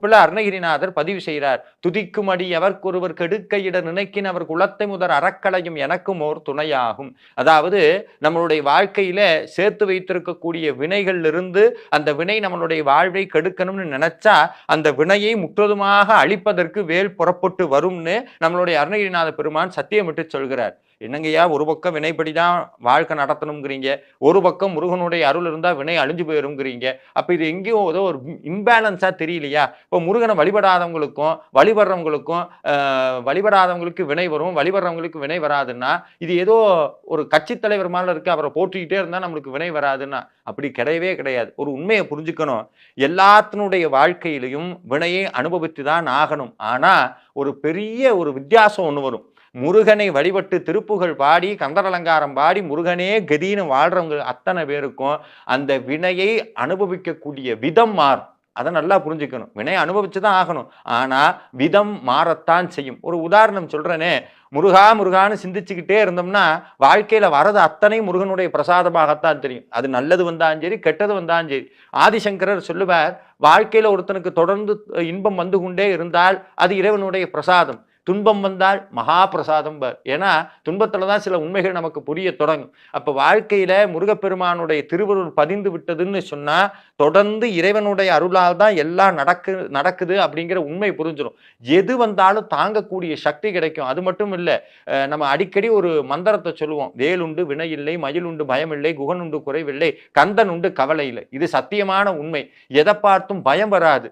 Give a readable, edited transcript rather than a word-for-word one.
இப்பல அருணகிரிநாதர் பதிவு செய்கிறார். துதிக்கும் அடி எவர்க்கொருவர் கெடுக்க இட நினைக்கின் அவர் குலத்தை முதற் அறக்கலையும் எனக்கும் ஓர் துணையாகும். அதாவது நம்மளுடைய வாழ்க்கையில சேர்த்து வைத்திருக்கக்கூடிய வினைகள்ல இருந்து அந்த வினை நம்மளுடைய வாழ்வை கெடுக்கணும்னு நினைச்சா அந்த வினையை முற்றுதுமாக அழிப்பதற்கு வேல் புறப்பட்டு வரும்னு நம்மளுடைய அருணகிரிநாத பெருமான் சத்தியமிட்டு சொல்கிறார். என்னங்கய்யா, ஒரு பக்கம் வினைப்படிதான் வாழ்க்கை நடத்தணுங்கிறீங்க, ஒரு பக்கம் முருகனுடைய அருள் இருந்தா வினை அழிஞ்சு போயிருங்கிறீங்க. அப்ப இது எங்கேயோ ஏதோ ஒரு இம்பேலன்ஸா தெரியலையா? இப்போ முருகனை வழிபடாதவங்களுக்கும் வழிபடாதவங்களுக்கு வினை வரும், வழிபடுறவங்களுக்கு வினை வராதுன்னா இது ஏதோ ஒரு கட்சி தலைவர் மாதிரி இருக்கு, அவரை போற்றிக்கிட்டே இருந்தா நம்மளுக்கு வினை வராதுன்னா அப்படி கிடையவே கிடையாது. ஒரு உண்மையை புரிஞ்சுக்கணும். எல்லாத்தினுடைய வாழ்க்கையிலையும் வினையை அனுபவித்து தான் ஆகணும். ஆனா ஒரு பெரிய ஒரு வித்தியாசம் ஒண்ணு வரும். முருகனை வழிபட்டு திருப்புகழ் பாடி கந்தர் அலங்காரம் பாடி முருகனே கதின்னு வாழ்றவங்க அத்தனை பேருக்கும் அந்த வினையை அனுபவிக்கக்கூடிய விதம் மாறும். அதை நல்லா புரிஞ்சுக்கணும். வினை அனுபவிச்சுதான் ஆகணும். ஆனா விதம் மாறத்தான் செய்யும். ஒரு உதாரணம் சொல்றேனே, முருகா முருகான்னு சிந்திச்சுக்கிட்டே இருந்தோம்னா வாழ்க்கையில வரது அத்தனை முருகனுடைய பிரசாதமாகத்தான் தெரியும். அது நல்லது வந்தாலும் சரி, கெட்டது வந்தாலும் சரி. ஆதிசங்கரர் சொல்லுவார், வாழ்க்கையில ஒருத்தனுக்கு தொடர்ந்து இன்பம் வந்து கொண்டே இருந்தால் அது இறைவனுடைய பிரசாதம், துன்பம் வந்தால் மகா பிரசாதம். ஏன்னா துன்பத்துல தான் சில உண்மைகள் நமக்கு புரிய தொடங்கும். அப்ப வாழ்க்கையில முருகப்பெருமானுடைய திருவருள் பதிந்து விட்டதுன்னு சொன்னா தொடர்ந்து இறைவனுடைய அருளால் தான் எல்லாம் நடக்குது அப்படிங்கிற உண்மை புரிஞ்சிடும். எது வந்தாலும் தாங்கக்கூடிய சக்தி கிடைக்கும். அது மட்டும் இல்ல, நம்ம அடிக்கடி ஒரு மந்திரத்தை சொல்லுவோம், வேலுண்டு வினை இல்லை, மயில் உண்டு பயம் இல்லை, குகன் உண்டு குறைவில்லை, கந்தன் உண்டு கவலை இல்லை. இது சத்தியமான உண்மை. எதை பார்த்தும் பயம் வராது.